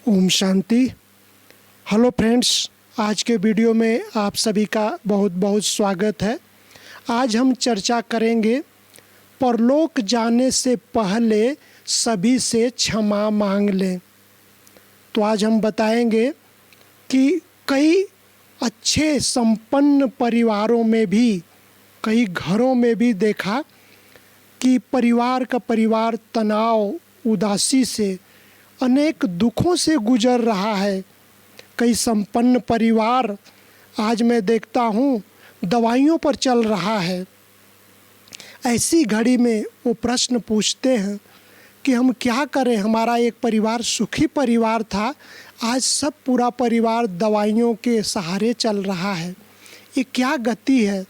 Om Shanti. Hello friends, आज के video में आप सभी का बहुत बहुत स्वागत है। आज हम चर्चा करेंगे परलोक जाने से पहले सभी से क्षमा मांग लें। तो आज हम बताएंगे कि कई अच्छे संपन्न परिवारों में भी, कई घरों में भी देखा कि परिवार तनाव, उदासी से, अनेक दुखों से गुजर रहा है। कई संपन्न परिवार आज मैं देखता हूँ दवाइयों पर चल रहा है। ऐसी घड़ी में वो प्रश्न पूछते हैं कि हम क्या करें। हमारा एक परिवार सुखी परिवार था, आज सब पूरा परिवार दवाइयों के सहारे चल रहा है। ये क्या गति है?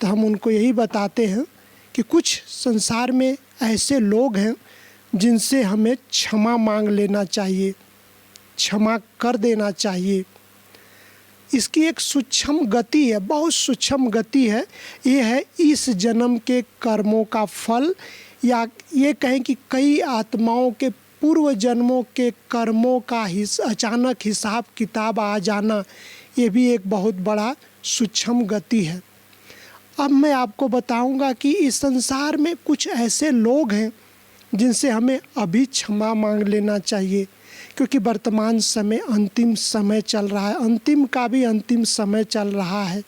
तो हम उनको यही बताते हैं कि कुछ संसार में ऐसे लोग हैं जिनसे हमें क्षमा मांग लेना चाहिए, क्षमा कर देना चाहिए। इसकी एक सूक्ष्म गति है, बहुत सूक्ष्म गति है। ये है इस जन्म के कर्मों का फल, या ये कहें कि कई आत्माओं के पूर्व जन्मों के कर्मों का अचानक हिसाब किताब आ जाना, ये भी एक बहुत बड़ा सूक्ष्म गति है। अब मैं आपको बताऊंगा कि इस संसार में कुछ ऐसे लोग हैं जिनसे हमें अभी क्षमा मांग लेना चाहिए, क्योंकि वर्तमान समय अंतिम समय चल रहा है, अंतिम का भी अंतिम समय चल रहा है।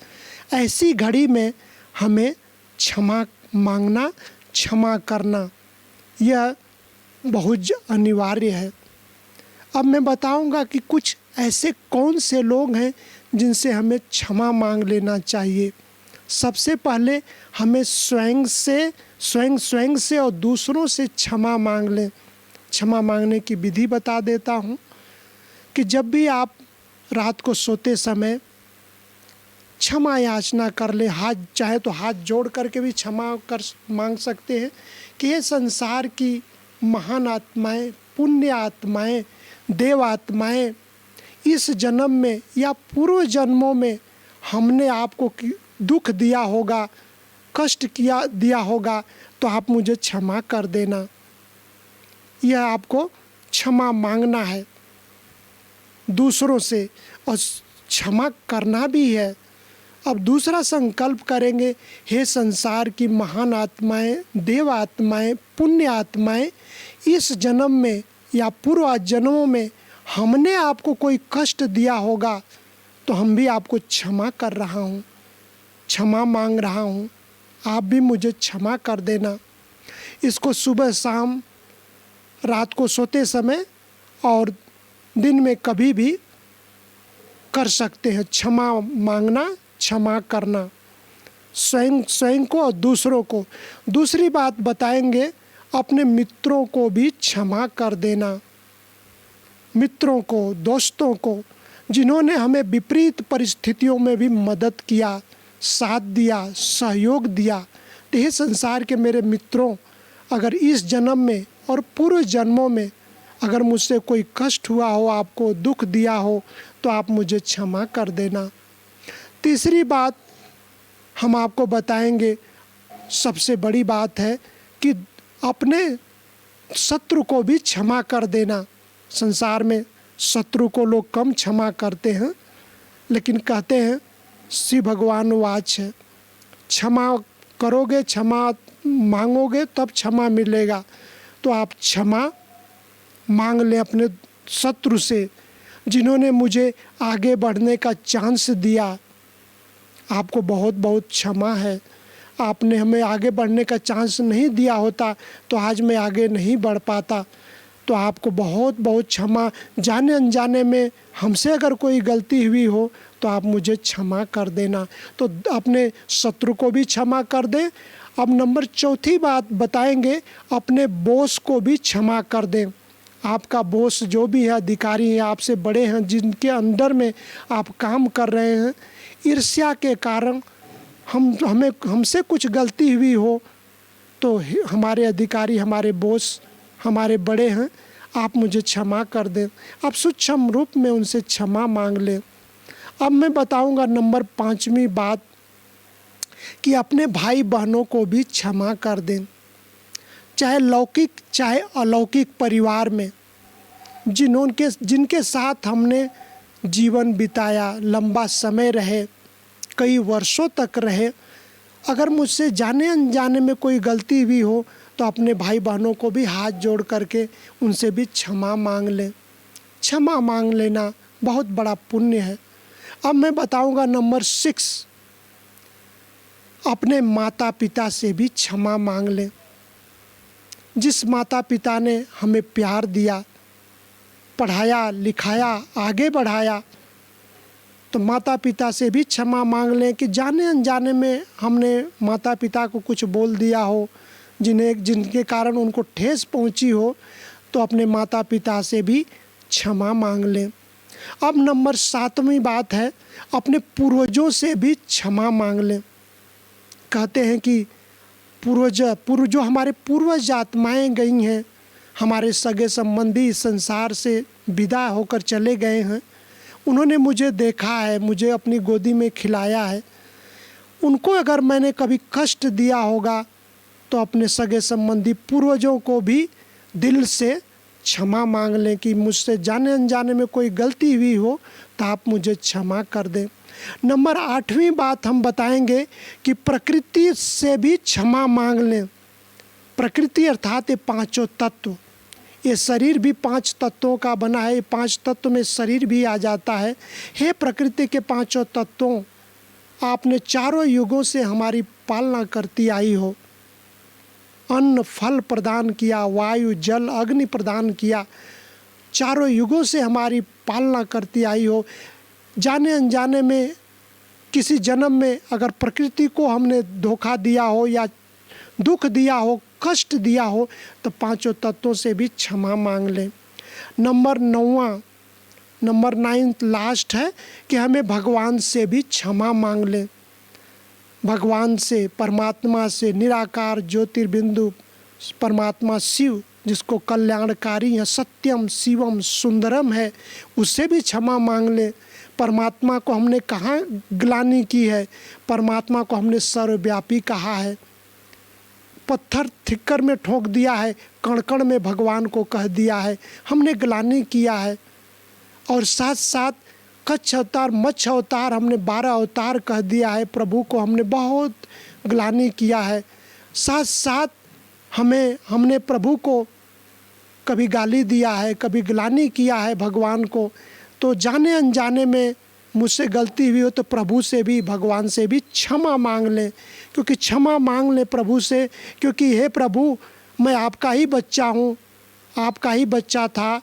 ऐसी घड़ी में हमें क्षमा मांगना, क्षमा करना, यह बहुत अनिवार्य है। अब मैं बताऊंगा कि कुछ ऐसे कौन से लोग हैं जिनसे हमें क्षमा मांग लेना चाहिए। सबसे पहले हमें स्वयं से और दूसरों से क्षमा मांग लें। क्षमा मांगने की विधि बता देता हूँ कि जब भी आप रात को सोते समय क्षमा याचना कर ले, चाहे तो हाथ जोड़ करके भी क्षमा कर मांग सकते हैं कि ये संसार की महान आत्माएं, पुण्य आत्माएं, देव आत्माएं, इस जन्म में या पूर्व जन्मों में हमने आपको दुख दिया होगा, कष्ट दिया होगा, तो आप मुझे क्षमा कर देना। यह आपको क्षमा मांगना है दूसरों से, और क्षमा करना भी है। अब दूसरा संकल्प करेंगे, हे संसार की महान आत्माएं, देव आत्माएं, पुण्य आत्माएं, इस जन्म में या पूर्व जन्मों में हमने आपको कोई कष्ट दिया होगा, तो हम भी आपको क्षमा कर रहा हूँ, क्षमा मांग रहा हूँ, आप भी मुझे क्षमा कर देना। इसको सुबह शाम, रात को सोते समय और दिन में कभी भी कर सकते हैं। क्षमा मांगना, क्षमा करना, स्वयं को और दूसरों को। दूसरी बात बताएंगे, अपने मित्रों को भी क्षमा कर देना। मित्रों को, दोस्तों को, जिन्होंने हमें विपरीत परिस्थितियों में भी मदद किया, साथ दिया, सहयोग दिया। तो ये संसार के मेरे मित्रों, अगर इस जन्म में और पूर्व जन्मों में अगर मुझसे कोई कष्ट हुआ हो, आपको दुख दिया हो, तो आप मुझे क्षमा कर देना। तीसरी बात हम आपको बताएंगे, सबसे बड़ी बात है कि अपने शत्रु को भी क्षमा कर देना। संसार में शत्रु को लोग कम क्षमा करते हैं, लेकिन कहते हैं श्री भगवान वाच है, क्षमा करोगे, क्षमा मांगोगे तब क्षमा मिलेगा। तो आप क्षमा मांग लें अपने शत्रु से, जिन्होंने मुझे आगे बढ़ने का चांस दिया। आपको बहुत बहुत क्षमा है, आपने हमें आगे बढ़ने का चांस नहीं दिया होता तो आज मैं आगे नहीं बढ़ पाता। तो आपको बहुत बहुत क्षमा। जाने अनजाने में हमसे अगर कोई गलती हुई हो तो आप मुझे क्षमा कर देना। तो अपने शत्रु को भी क्षमा कर दें। अब नंबर चौथी बात बताएंगे, अपने बॉस को भी क्षमा कर दें। आपका बॉस जो भी है, अधिकारी हैं, आपसे बड़े हैं, जिनके अंडर में आप काम कर रहे हैं, ईर्ष्या के कारण हमसे कुछ गलती हुई हो तो हमारे अधिकारी, हमारे बॉस, हमारे बड़े हैं, आप मुझे क्षमा कर दें। आप सूक्ष्म रूप में उनसे क्षमा मांग लें। अब मैं बताऊंगा नंबर 5वीं बात कि अपने भाई बहनों को भी क्षमा कर दें, चाहे लौकिक चाहे अलौकिक परिवार में। जिनके साथ हमने जीवन बिताया, लंबा समय रहे, कई वर्षों तक रहे, अगर मुझसे जाने अनजाने में कोई गलती भी हो तो अपने भाई बहनों को भी हाथ जोड़ करके उनसे भी क्षमा मांग लें। क्षमा मांग लेना बहुत बड़ा पुण्य है। अब मैं बताऊंगा नंबर 6, अपने माता पिता से भी क्षमा मांग लें। जिस माता पिता ने हमें प्यार दिया, पढ़ाया लिखाया, आगे बढ़ाया, तो माता पिता से भी क्षमा मांग लें कि जाने अनजाने में हमने माता पिता को कुछ बोल दिया हो, जिनके कारण उनको ठेस पहुंची हो, तो अपने माता पिता से भी क्षमा मांग लें। अब नंबर 7वीं बात है, अपने पूर्वजों से भी क्षमा मांग लें। कहते हैं कि जो हमारे पूर्वज आत्माएं गई हैं, हमारे सगे संबंधी इस संसार से विदा होकर चले गए हैं, उन्होंने मुझे देखा है, मुझे अपनी गोदी में खिलाया है, उनको अगर मैंने कभी कष्ट दिया होगा तो अपने सगे संबंधी पूर्वजों को भी दिल से क्षमा मांग लें कि मुझसे जाने अनजाने में कोई गलती हुई हो तो आप मुझे क्षमा कर दें। नंबर 8वीं बात हम बताएंगे कि प्रकृति से भी क्षमा मांग लें। प्रकृति अर्थात ये 5 तत्व, ये शरीर भी 5 तत्वों का बना है, 5 तत्व में शरीर भी आ जाता है। हे प्रकृति के 5 तत्वों, आपने चारों युगों से हमारी पालना करती आई हो, अन्न फल प्रदान किया, वायु जल अग्नि प्रदान किया, चारों युगों से हमारी पालना करती आई हो। जाने अनजाने में किसी जन्म में अगर प्रकृति को हमने धोखा दिया हो या दुख दिया हो, कष्ट दिया हो, तो 5 तत्वों से भी क्षमा मांग लें। नंबर 9 लास्ट है कि हमें भगवान से भी क्षमा मांग लें। भगवान से, परमात्मा से, निराकार ज्योतिर्बिंदु परमात्मा शिव, जिसको कल्याणकारी है, सत्यम शिवम सुंदरम है, उससे भी क्षमा मांग लें। परमात्मा को हमने कहाँ ग्लानि की है, परमात्मा को हमने सर्वव्यापी कहा है, पत्थर थिक्कर में ठोक दिया है, कण कण में भगवान को कह दिया है, हमने ग्लानि किया है। और साथ साथ कच्छ अवतार, मत्स्य अवतार, हमने 12 अवतार कह दिया है, प्रभु को हमने बहुत ग्लानि किया है। साथ साथ हमने प्रभु को कभी गाली दिया है, कभी ग्लानि किया है भगवान को। तो जाने अनजाने में मुझसे गलती हुई हो तो प्रभु से भी, भगवान से भी क्षमा मांग लें, क्योंकि क्षमा मांग लें प्रभु से, क्योंकि हे प्रभु, मैं आपका ही बच्चा हूँ, आपका ही बच्चा था,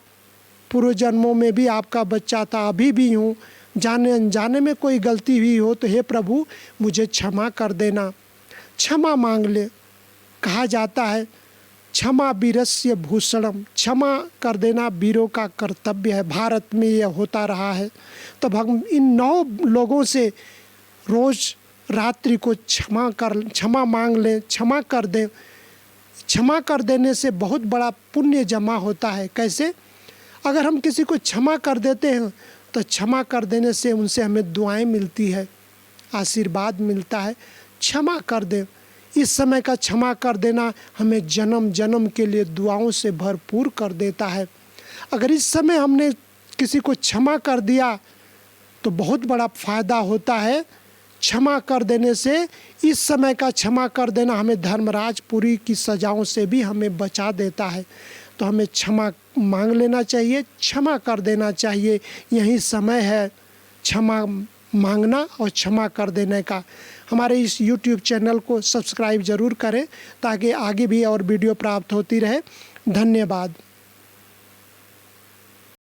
पूर्व जन्मों में भी आपका बच्चा था, अभी भी हूँ। जाने अनजाने में कोई गलती हुई हो तो हे प्रभु मुझे क्षमा कर देना। क्षमा मांग ले। कहा जाता है क्षमा वीरस्य भूषणम, क्षमा कर देना वीरों का कर्तव्य है। भारत में यह होता रहा है। तो हम इन 9 लोगों से रोज़ रात्रि को क्षमा मांग लें, क्षमा कर दें। क्षमा कर देने से बहुत बड़ा पुण्य जमा होता है। कैसे? अगर हम किसी को क्षमा कर देते हैं तो क्षमा कर देने से उनसे हमें दुआएं मिलती है, आशीर्वाद मिलता है। क्षमा कर दें। इस समय का क्षमा कर देना हमें जन्म जन्म के लिए दुआओं से भरपूर कर देता है। अगर इस समय हमने किसी को क्षमा कर दिया तो बहुत बड़ा फ़ायदा होता है। क्षमा कर देने से, इस समय का क्षमा कर देना हमें धर्मराजपुरी की सजाओं से भी हमें बचा देता है। तो हमें क्षमा मांग लेना चाहिए, क्षमा कर देना चाहिए। यही समय है क्षमा मांगना और क्षमा कर देने का। हमारे इस YouTube चैनल को सब्सक्राइब ज़रूर करें ताकि आगे भी और वीडियो प्राप्त होती रहे। धन्यवाद।